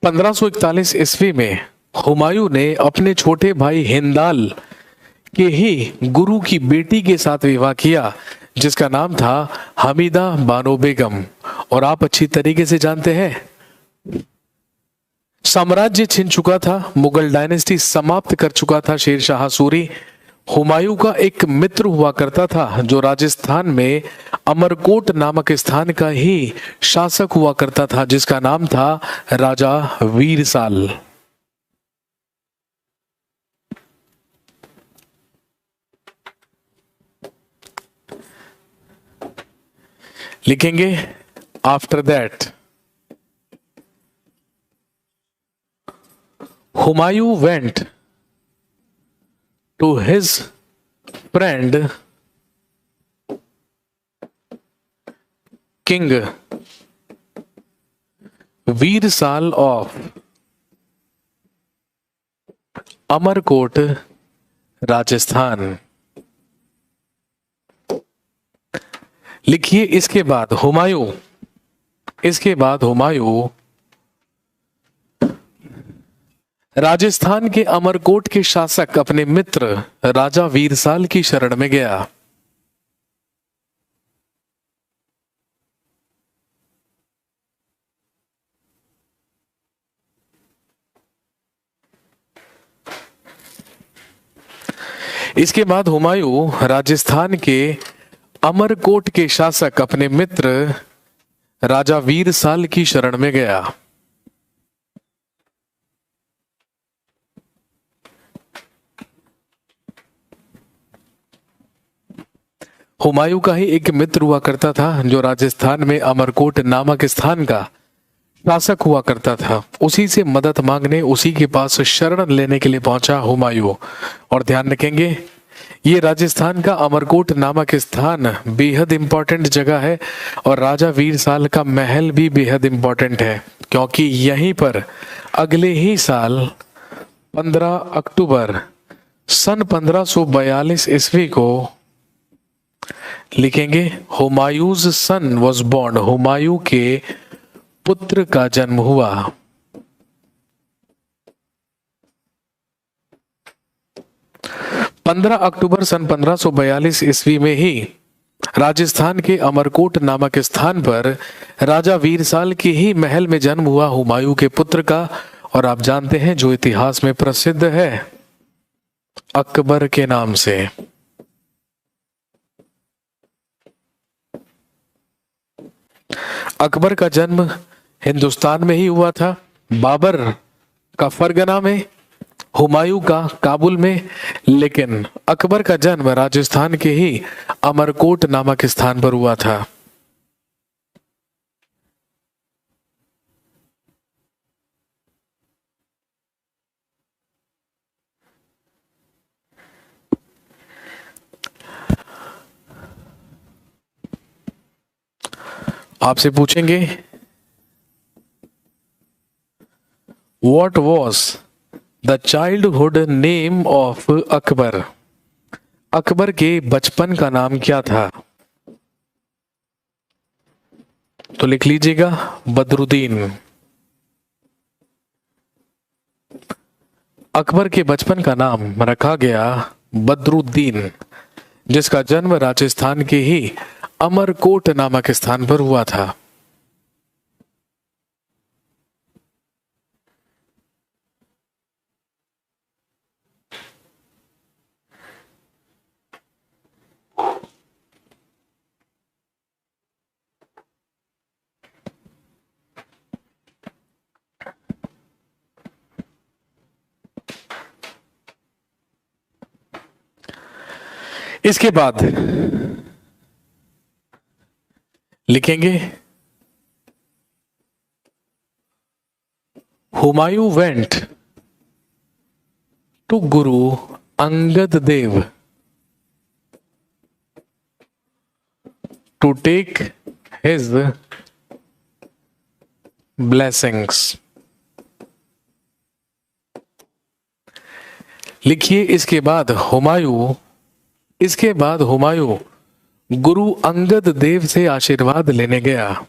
पंद्रह सौ 41 ईस्वी में हुमायूं ने अपने छोटे भाई हिंदाल के ही गुरु की बेटी के साथ विवाह किया, जिसका नाम था हमीदा बानो बेगम। और आप अच्छी तरीके से जानते हैं साम्राज्य छिन चुका था, मुगल डायनेस्टी समाप्त कर चुका था शेर शाह सूरी। हुमायूं का एक मित्र हुआ करता था जो राजस्थान में अमरकोट नामक स्थान का ही शासक हुआ करता था, जिसका नाम था राजा वीरसाल। लिखेंगे after that Humayun went to his friend King वीरसाल of Amarkot Rajasthan. लिखिए इसके बाद हुमायूं राजस्थान के अमरकोट के शासक अपने मित्र राजा वीरसाल की शरण में गया। इसके बाद हुमायूं राजस्थान के अमरकोट के शासक अपने मित्र राजा वीरसाल की शरण में गया। हुमायूं का ही एक मित्र हुआ करता था जो राजस्थान में अमरकोट नामक स्थान का शासक हुआ करता था। उसी से मदद मांगने, उसी के पास शरण लेने के लिए पहुंचा हुमायूं। और ध्यान रखेंगे ये राजस्थान का अमरकोट नामक स्थान बेहद इंपॉर्टेंट जगह है, और राजा वीरसाल का महल भी बेहद इंपॉर्टेंट है, क्योंकि यहीं पर अगले ही साल 15 अक्टूबर सन 1542 ईस्वी को लिखेंगे हुमायूं's सन वॉज बॉर्न, हुमायूं के पुत्र का जन्म हुआ। पंद्रह अक्टूबर सन 1542 ईस्वी में ही राजस्थान के अमरकोट नामक स्थान पर राजा वीरसाल के ही महल में जन्म हुआ हुमायूं के पुत्र का। और आप जानते हैं जो इतिहास में प्रसिद्ध है अकबर के नाम से। अकबर का जन्म हिंदुस्तान में ही हुआ था, बाबर का फरगना में, हुमायूं का काबुल में, लेकिन अकबर का जन्म राजस्थान के ही अमरकोट नामक स्थान पर हुआ था। आपसे पूछेंगे what was the childhood name of Akbar? Akbar के बचपन का नाम क्या था? तो लिख लीजिएगा बदरुद्दीन। अकबर के बचपन का नाम रखा गया बदरुद्दीन, जिसका जन्म राजस्थान के ही अमरकोट नामक स्थान पर हुआ था। इसके बाद लिखेंगे Humayun went to Guru Angad Dev to take his blessings. लिखिए इसके बाद हुमायूं गुरु अंगद देव से आशीर्वाद लेने गया।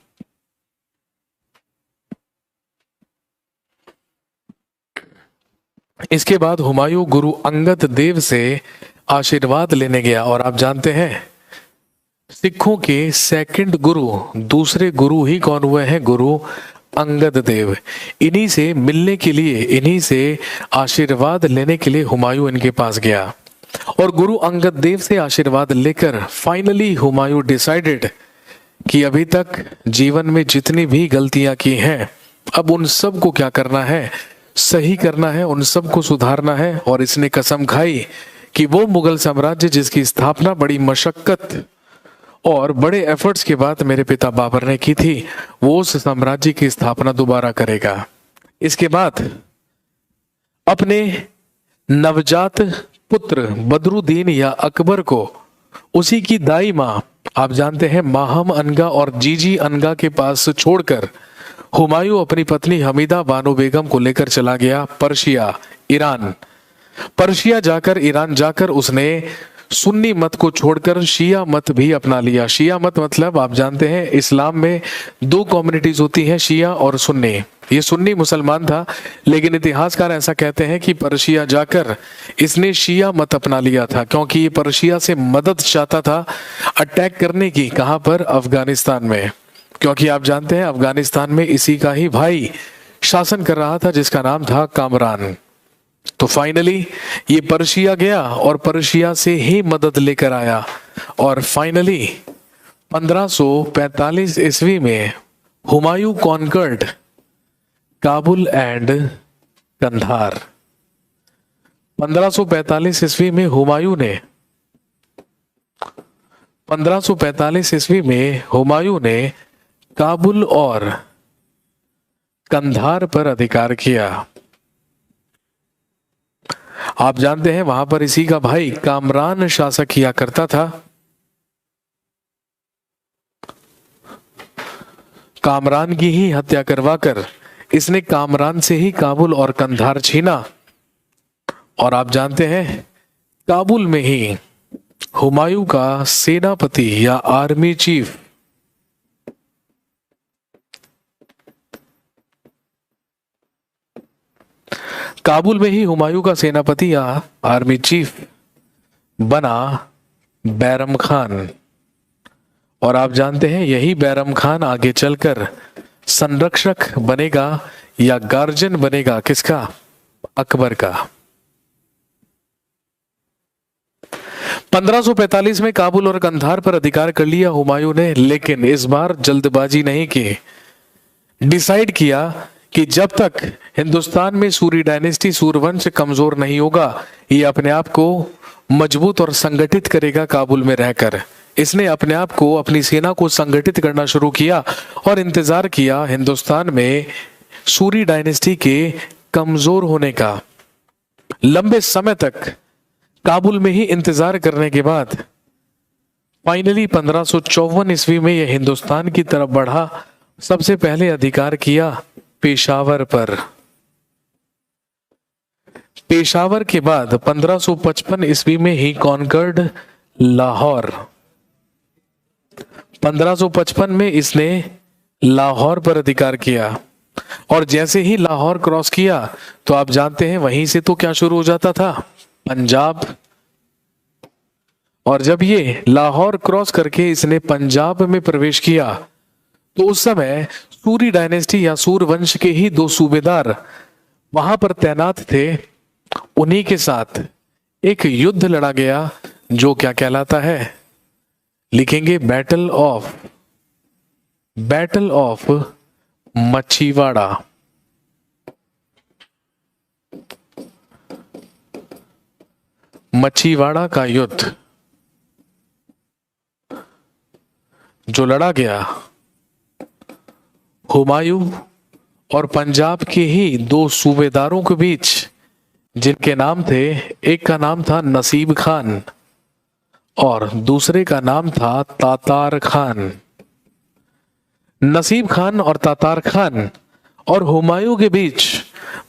इसके बाद हुमायूं गुरु अंगद देव से आशीर्वाद लेने गया। और आप जानते हैं सिखों के सेकंड गुरु, दूसरे गुरु ही कौन हुए हैं? गुरु अंगद देव। इन्हीं से मिलने के लिए, इन्हीं से आशीर्वाद लेने के लिए हुमायूं इनके पास गया। और गुरु अंगद देव से आशीर्वाद लेकर फाइनली हुमायूं डिसाइडेड कि अभी तक जीवन में जितनी भी गलतियां की हैं, अब उन सब को क्या करना है? सही करना है, उन सब को सुधारना है। और इसने कसम खाई कि वो मुगल साम्राज्य जिसकी स्थापना बड़ी मशक्कत और बड़े एफर्ट्स के बाद मेरे पिता बाबर ने की थी, वो उस साम्राज्य की स्थापना दोबारा करेगा। इसके बाद अपने नवजात पुत्र बदरुद्दीन या अकबर को उसी की दाई माँ, आप जानते हैं माहम अनगा और जीजी अनगा के पास छोड़कर हुमायूं अपनी पत्नी हमीदा बानो बेगम को लेकर चला गया पर्शिया, ईरान। पर्शिया जाकर, ईरान जाकर उसने सुन्नी मत को छोड़कर शिया मत भी अपना लिया। शिया मत मतलब आप जानते हैं इस्लाम में दो कम्युनिटीज होती हैं, शिया और सुन्नी। ये सुन्नी मुसलमान था, लेकिन इतिहासकार ऐसा कहते हैं कि पर्शिया जाकर इसने शिया मत अपना लिया था, क्योंकि ये पर्शिया से मदद चाहता था अटैक करने की। कहां पर? अफगानिस्तान में। क्योंकि आप जानते हैं अफगानिस्तान में इसी का ही भाई शासन कर रहा था, जिसका नाम था कामरान। तो फाइनली ये पर्शिया गया और पर्शिया से ही मदद लेकर आया। और फाइनली 1545 ईस्वी में हुमायूं कॉन्कर्ड काबुल एंड कंधार। 1545 ईस्वी में हुमायूं ने काबुल और कंधार पर अधिकार किया। आप जानते हैं वहां पर इसी का भाई कामरान शासक किया करता था। कामरान की ही हत्या करवाकर इसने कामरान से ही काबुल और कंधार छीना। और आप जानते हैं काबुल में ही हुमायूं का सेनापति या आर्मी चीफ या आर्मी चीफ बना बैरम खान। और आप जानते हैं यही बैरम खान आगे चलकर संरक्षक बनेगा या गार्जियन बनेगा किसका? अकबर का। 1545 में काबुल और कंधार पर अधिकार कर लिया हुमायूं ने, लेकिन इस बार जल्दबाजी नहीं की। डिसाइड किया कि जब तक हिंदुस्तान में सूरी डायनेस्टी, सूरवंश कमजोर नहीं होगा, ये अपने आप को मजबूत और संगठित करेगा काबुल में रहकर। इसने अपने आप को, अपनी सेना को संगठित करना शुरू किया और इंतजार किया हिंदुस्तान में सूरी डायनेस्टी के कमजोर होने का। लंबे समय तक काबुल में ही इंतजार करने के बाद फाइनली 1554 ईस्वी में यह हिंदुस्तान की तरफ बढ़ा। सबसे पहले अधिकार किया पेशावर पर। पेशावर के बाद 1555 ईस्वी में ही कॉन्कर्ड लाहौर। 1555 में इसने लाहौर पर अधिकार किया और जैसे ही लाहौर क्रॉस किया तो आप जानते हैं वहीं से तो क्या शुरू हो जाता था, पंजाब। और जब ये लाहौर क्रॉस करके इसने पंजाब में प्रवेश किया तो उस समय सूरी डायनेस्टी या सूर वंश के ही दो सूबेदार वहां पर तैनात थे। उन्हीं के साथ एक युद्ध लड़ा गया जो क्या कहलाता है, लिखेंगे बैटल ऑफ मछीवाड़ा। मछीवाड़ा का युद्ध जो लड़ा गया हुमायूं और पंजाब के ही दो सूबेदारों के बीच, जिनके नाम थे, एक का नाम था नसीब खान और दूसरे का नाम था तातार खान। नसीब खान और तातार खान और हुमायूं के बीच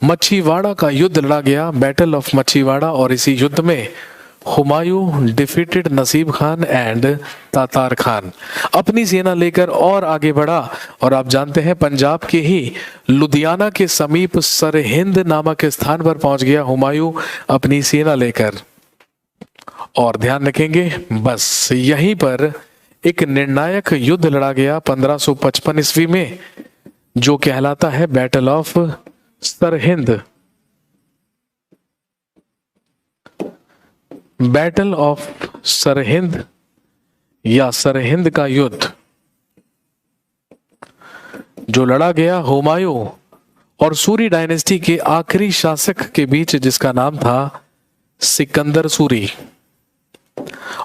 मछीवाड़ा का युद्ध लड़ा गया, बैटल ऑफ मछीवाड़ा। और इसी युद्ध में हुमायूं डिफीटेड नसीब खान एंड तातार खान, अपनी सेना लेकर और आगे बढ़ा और आप जानते हैं पंजाब के ही लुधियाना के समीप सरहिंद नामक स्थान पर पहुंच गया हुमायूं अपनी सेना लेकर। और ध्यान रखेंगे बस यहीं पर एक निर्णायक युद्ध लड़ा गया 1555 ईस्वी में जो कहलाता है battle of Sirhind. Battle of Sirhind या सरहिंद का युद्ध जो लड़ा गया हुमायूं और सूरी डायनेस्टी के आखिरी शासक के बीच, जिसका नाम था सिकंदर सूरी।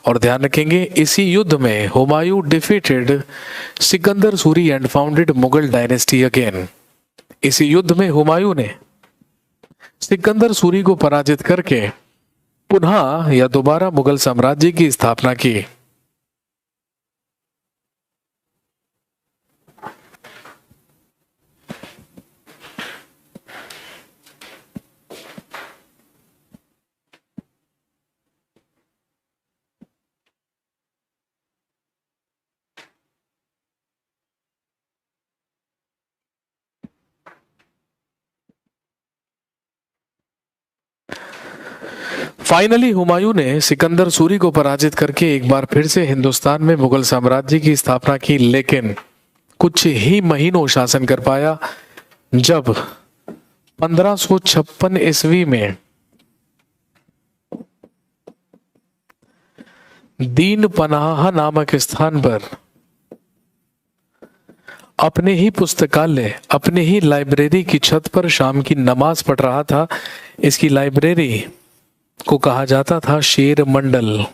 और ध्यान रखेंगे इसी युद्ध में Humayun defeated Sikandar Suri and founded Mughal dynasty again. इसी युद्ध में हुमायूं ने सिकंदर सूरी को पराजित करके पुनः या दोबारा मुगल साम्राज्य की स्थापना की। फाइनली हुमायूं ने सिकंदर सूरी को पराजित करके एक बार फिर से हिंदुस्तान में मुगल साम्राज्य की स्थापना की, लेकिन कुछ ही महीनों शासन कर पाया जब 1556 ईस्वी में दीन पनाह नामक स्थान पर अपने ही पुस्तकालय, अपने ही लाइब्रेरी की छत पर शाम की नमाज पढ़ रहा था। इसकी लाइब्रेरी को कहा जाता था शेर मंडल।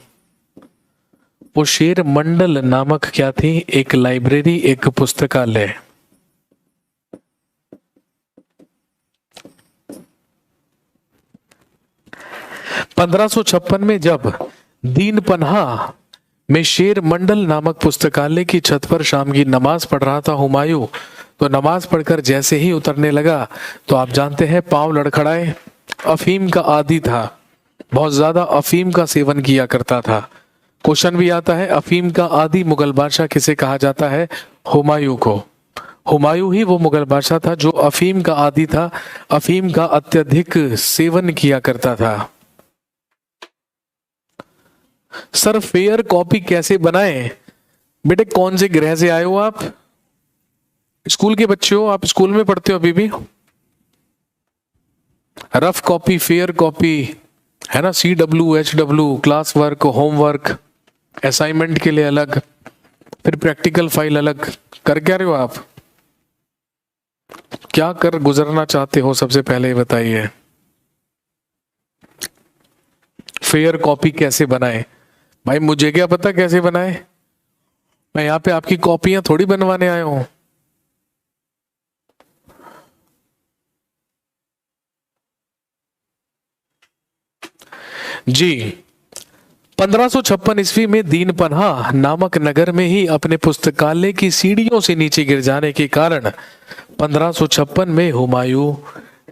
वो शेर मंडल नामक क्या थी, एक लाइब्रेरी, एक पुस्तकालय। पंद्रह सौ छप्पन में जब दीन पन्हा में शेर मंडल नामक पुस्तकालय की छत पर शाम की नमाज पढ़ रहा था हुमायूं, तो नमाज पढ़कर जैसे ही उतरने लगा तो आप जानते हैं पांव लड़खड़ाए। अफीम का आदी था, बहुत ज्यादा अफीम का सेवन किया करता था। क्वेश्चन भी आता है अफीम का आदी मुगल बादशाह किसे कहा जाता है, हुमायूं को। हुमायूं ही वो मुगल बादशाह था जो अफीम का आदी था, अफीम का अत्यधिक सेवन किया करता था। सर फेयर कॉपी कैसे बनाएं? बेटे कौन से ग्रह से आए हो आप? स्कूल के बच्चे हो, आप स्कूल में पढ़ते हो अभी भी? रफ कॉपी, फेयर कॉपी है ना, CWHW, class work, homework, assignment के लिए अलग, फिर प्रैक्टिकल फाइल अलग। कर क्या रहे हो आप? क्या कर गुजरना चाहते हो सबसे पहले बताइए। फेयर कॉपी कैसे बनाए? भाई मुझे क्या पता कैसे बनाए, मैं यहां पे आपकी कॉपियां थोड़ी बनवाने आया हूं। जी 1556 ईस्वी में दीन पन्हा नामक नगर में ही अपने पुस्तकालय की सीढ़ियों से नीचे गिर जाने के कारण 1556 में हुमायूं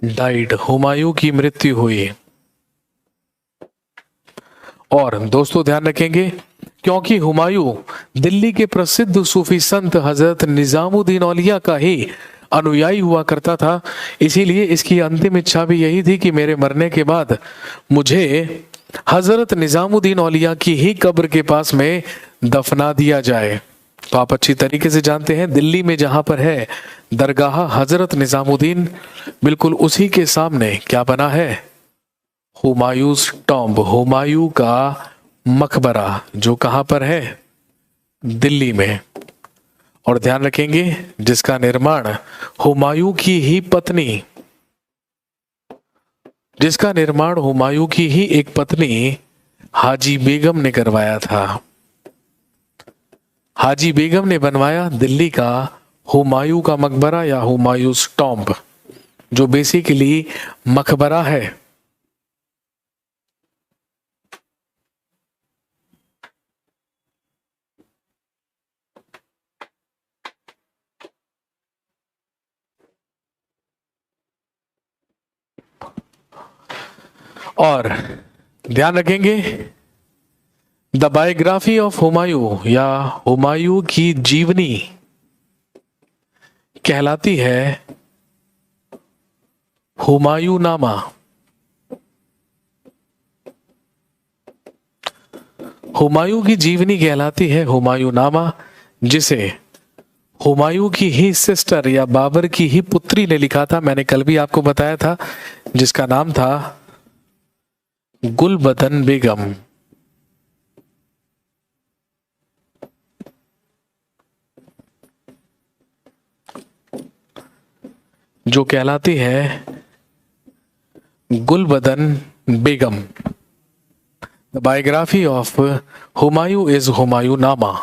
डाइड, हुमायूं की मृत्यु हुई। और दोस्तों ध्यान रखेंगे, क्योंकि हुमायूं दिल्ली के प्रसिद्ध सूफी संत हजरत निजामुद्दीन औलिया का ही अनुयायी हुआ करता था, इसीलिए इसकी अंतिम इच्छा भी यही थी कि मेरे मरने के बाद मुझे हजरत निजामुद्दीन औलिया की ही कब्र के पास में दफना दिया जाए। तो आप अच्छी तरीके से जानते हैं, दिल्ली में जहां पर है दरगाह हजरत निजामुद्दीन, बिल्कुल उसी के सामने क्या बना है, हुमायूंस टॉम्ब, हुमायूं का मकबरा, जो कहां पर है, दिल्ली में। और ध्यान रखेंगे, जिसका निर्माण हुमायूं की ही पत्नी, जिसका निर्माण हुमायूं की ही एक पत्नी हाजी बेगम ने करवाया था। हाजी बेगम ने बनवाया दिल्ली का हुमायूं का मकबरा या हुमायूंस टॉम्ब, जो बेसिकली मकबरा है। और ध्यान रखेंगे, द बायोग्राफी ऑफ हुमायूं या हुमायूं की जीवनी कहलाती है हुमायूं नामा। हुमायूं की जीवनी कहलाती है हुमायूं नामा, जिसे हुमायूं की ही सिस्टर या बाबर की ही पुत्री ने लिखा था। मैंने कल भी आपको बताया था, जिसका नाम था गुलबदन बेगम। जो कहलाती है Gulbadan Begum. The biography of Humayun is Humayun Nama,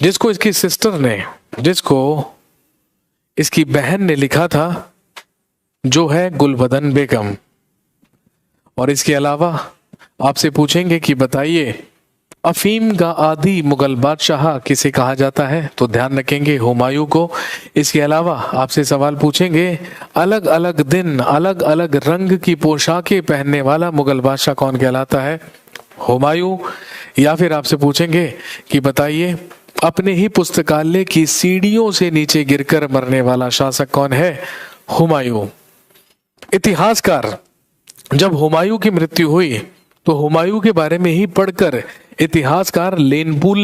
जिसको इसकी सिस्टर ने, जिसको इसकी बहन ने लिखा था, जो है गुलबदन बेगम। और इसके अलावा आपसे पूछेंगे कि बताइए अफीम का आदि मुगल बादशाह किसे कहा जाता है, तो ध्यान रखेंगे हुमायूं को। इसके अलावा आपसे सवाल पूछेंगे अलग अलग दिन अलग अलग रंग की पोशाकें पहनने वाला मुगल बादशाह कौन कहलाता है, हुमायूं। या फिर आपसे पूछेंगे कि बताइए अपने ही पुस्तकालय की सीढ़ियों से नीचे गिरकर मरने वाला शासक कौन है, हुमायूं। इतिहासकार जब हुमायूं की मृत्यु हुई तो हुमायूं के बारे में ही पढ़कर इतिहासकार लेनपूल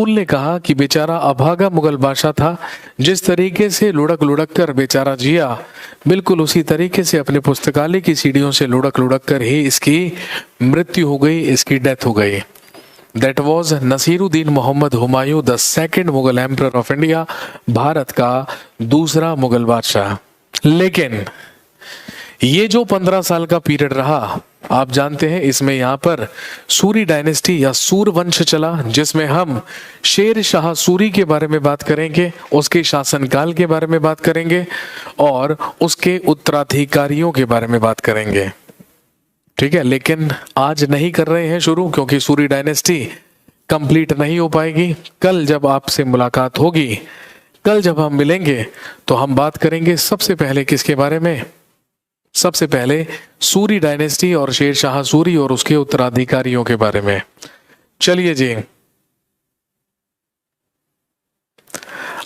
ने कहा कि बेचारा अभागा मुगल बादशाह था, जिस तरीके से लुढ़क लुढ़क कर बेचारा जिया, बिल्कुल उसी तरीके से अपने पुस्तकालय की सीढ़ियों से लुढ़क लुढ़क कर ही इसकी मृत्यु हो गई, इसकी डेथ हो गई। That was Nasiruddin Mohammad Humayun, the second Mughal emperor of India, Bharat का दूसरा मुगल बादशाह। लेकिन ये जो 15 साल का पीरियड रहा, आप जानते हैं इसमें यहाँ पर सूरी डायनेस्टी या सूर वंश चला, जिसमें हम शेर शाह सूरी के बारे में बात करेंगे, उसके शासनकाल के बारे में बात करेंगे और उसके उत्तराधिकारियों के बारे में बात करेंगे। ठीक है, लेकिन आज नहीं कर रहे हैं शुरू, क्योंकि सूरी डायनेस्टी कंप्लीट नहीं हो पाएगी। कल जब आपसे मुलाकात होगी, कल जब हम मिलेंगे, तो हम बात करेंगे सबसे पहले किसके बारे में, सबसे पहले सूरी डायनेस्टी और शेर शाह सूरी और उसके उत्तराधिकारियों के बारे में। चलिए जी,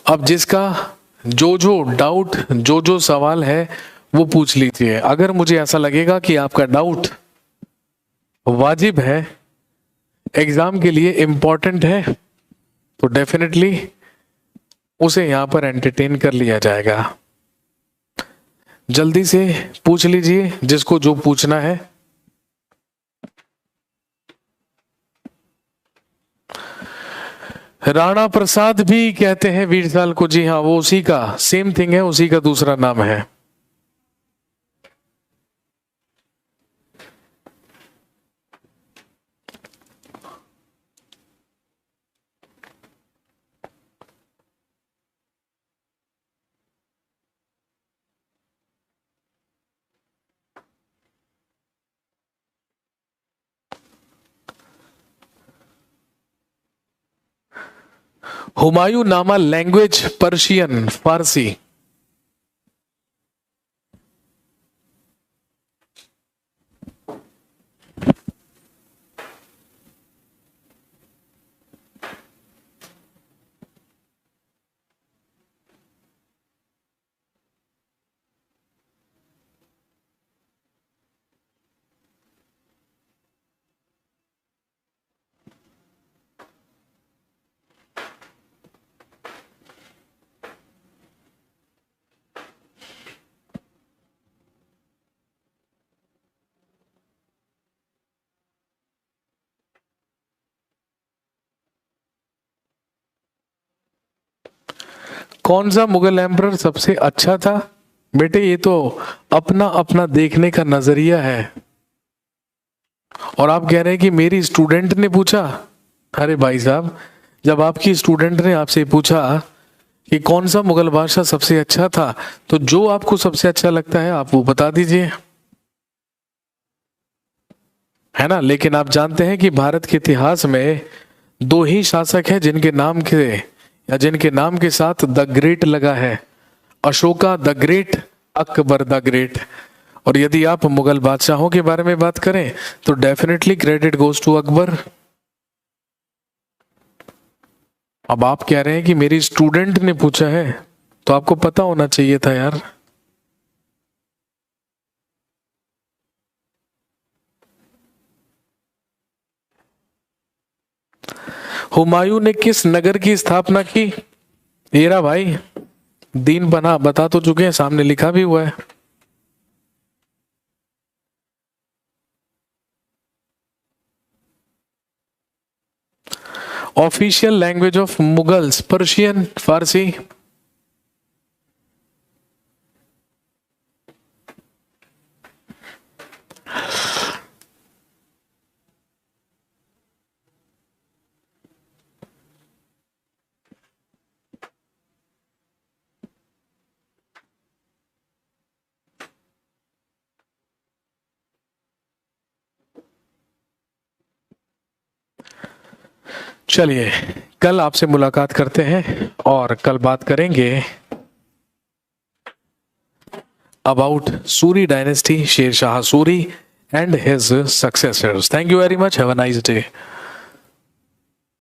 अब जिसका जो डाउट, जो सवाल है वो पूछ लीजिए। अगर मुझे ऐसा लगेगा कि आपका डाउट वाजिब है, एग्जाम के लिए इंपॉर्टेंट है, तो डेफिनेटली उसे यहां पर एंटरटेन कर लिया जाएगा। जल्दी से पूछ लीजिए जिसको जो पूछना है। राणा प्रसाद भी कहते हैं वीरसाल को, जी हाँ, वो उसी का सेम थिंग है, उसी का दूसरा नाम है। हुमायूं नामा लैंग्वेज पर्शियन, फारसी। कौन सा मुगल एम्परर सबसे अच्छा था? बेटे ये तो अपना अपना देखने का नजरिया है। और आप कह रहे हैं कि मेरी स्टूडेंट ने पूछा। अरे भाई साहब, जब आपकी स्टूडेंट ने आपसे पूछा कि कौन सा मुगल बादशाह सबसे अच्छा था, तो जो आपको सबसे अच्छा लगता है आप वो बता दीजिए, है ना। लेकिन आप जानते हैं कि भारत के इतिहास में दो ही शासक हैं जिनके नाम के साथ द ग्रेट लगा है। Ashoka the great, Akbar the great. और यदि आप मुगल बादशाहों के बारे में बात करें तो definitely credit goes to Akbar. अब आप कह रहे हैं कि मेरी स्टूडेंट ने पूछा है, तो आपको पता होना चाहिए था यार। हुमायूं ने किस नगर की स्थापना की? येरा भाई, दीन बना बता तो चुके हैं, सामने लिखा भी हुआ है। Official language of Mughals, Persian, Farsi. चलिए कल आपसे मुलाकात करते हैं और कल बात करेंगे about Suri dynasty, Sher Shah Suri and his successors. Thank you very much, have a nice day.